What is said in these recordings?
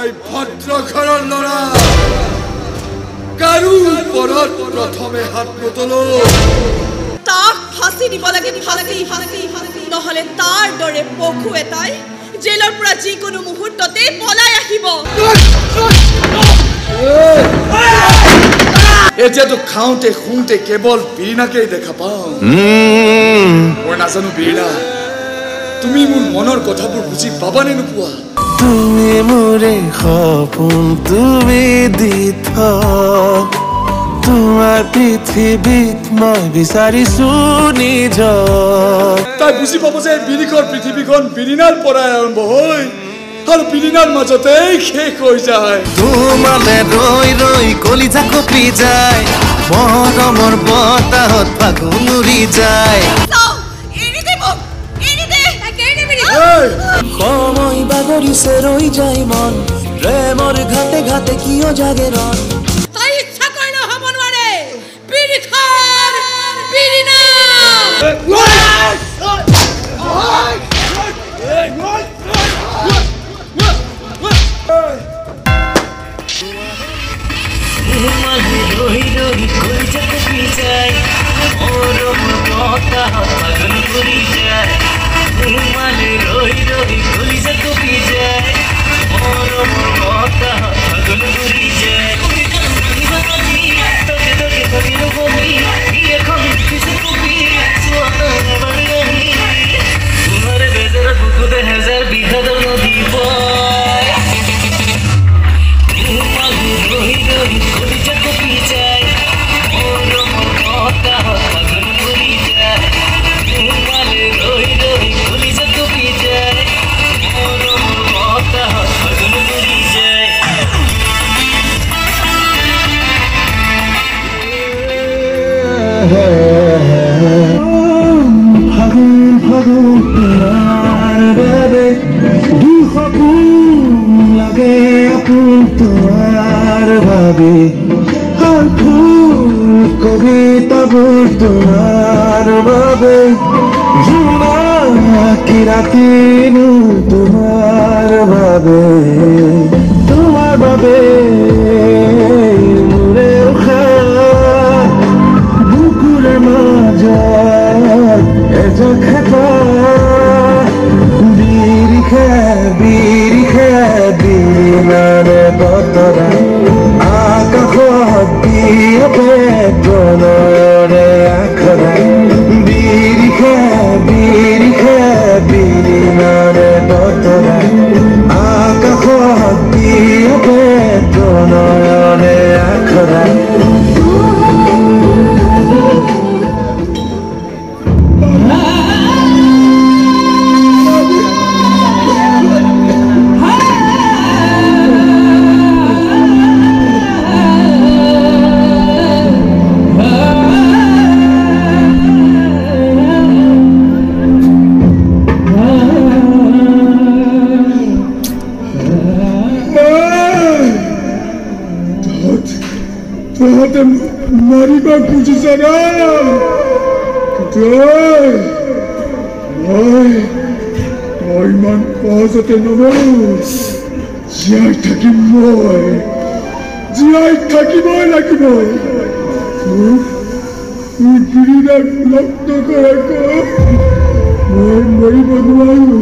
মই ভদ্ৰ ঘৰৰ ল'ৰা কাৰো ওপৰত প্ৰথমে হাত নতলো তাক ফাঁসি দিব লাগে ফাঁসি নহলে তাৰ দৰে পশু এটাই জেলৰ পৰা যিকোনো মুহূৰ্ততে পলাই আহিব এতিয়াতো খাওঁতে শুওঁতে কেৱল বীণাকেই দেখা পাওঁ মই নাজানো বীণা তুমি মোৰ মনৰ কথাবোৰ বুজি পাবানে নোপোৱা তুমি মোৰে সপোন তুমি দি তোমাৰ পৃথিৱীত মই বিচাৰিছো নিজ তাই বুজি পাব যে বিৰিকৰ পৃথিৱীখন বিৰিণাৰ পৰাই আৰম্ভ হয় আৰু বিৰিণাৰ মাজতেই শেষ হৈ যায় তোমালে ৰৈ ৰৈ কলিজা কপি যায় মৰমৰ বতাহত ফাগুন উৰি যায় সময় বাগৰিছে ৰৈ যায় মন প্ৰেমৰ ঘাটে ঘাটে কিয় জাগে ৰন তাই ইচ্ছা কৰিলে হ'ব নোৱাৰে বিৰিখাৰ বিৰিণা কবিতাবোৰ তোমাৰ বাবে জোনাকী ৰাতিনো তোমাৰ বাবে মোৰে উশাহ বুকুৰে মাজত এজক বিৰিখে বিৰিণাৰে বতৰা আকাশত দিয়ে প্ৰণয়ৰে আখৰা বিৰিখে বিৰিণাৰে বতৰা আকাশত দিয়ে প্ৰণয়ৰে আখৰা তহঁতে মাৰিব খুজিছ না মই ইমান সহজতে নমৰো জীয়াই থাকিম জীয়াই থাকিবই লাগিব বিৰিণাক লগ নকৰাকৈ মই মৰিব নোৱাৰো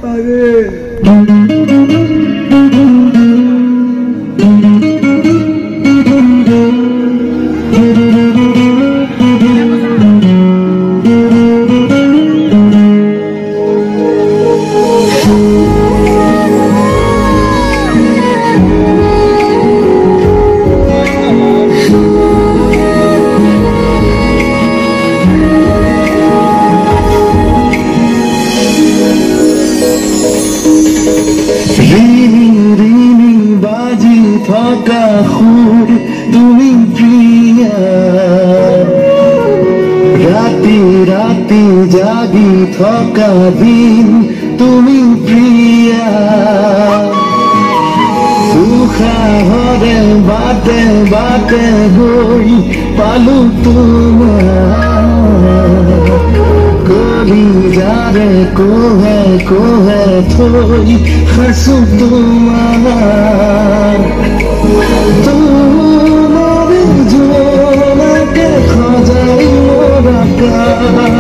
Padre. থকা সুৰ তুমি প্ৰিয়া ৰাতি ৰাতি জাগি থকা দিন তুমি প্ৰিয়া উশাহৰে বাটে বাটে গৈ পালো তোমাৰ কলিজাৰে কোহে কোহে থৈ খাইছো তোমাৰ তোমাৰ জোনাকে সজাই মোৰ আকাশ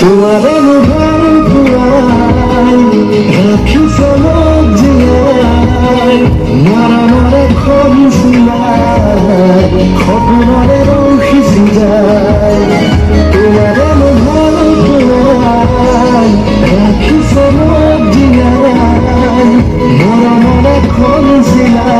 তোমাৰ ভাল পুৰাই ৰাখিছে মোক জীয়াই মৰমৰে খৰিছিলাই সপোনৰে ৰখিছি যায় তোমাৰ ভাল পুৰাই ৰাখিছে মোক জীয়াই মৰমৰে খৰিছিলাই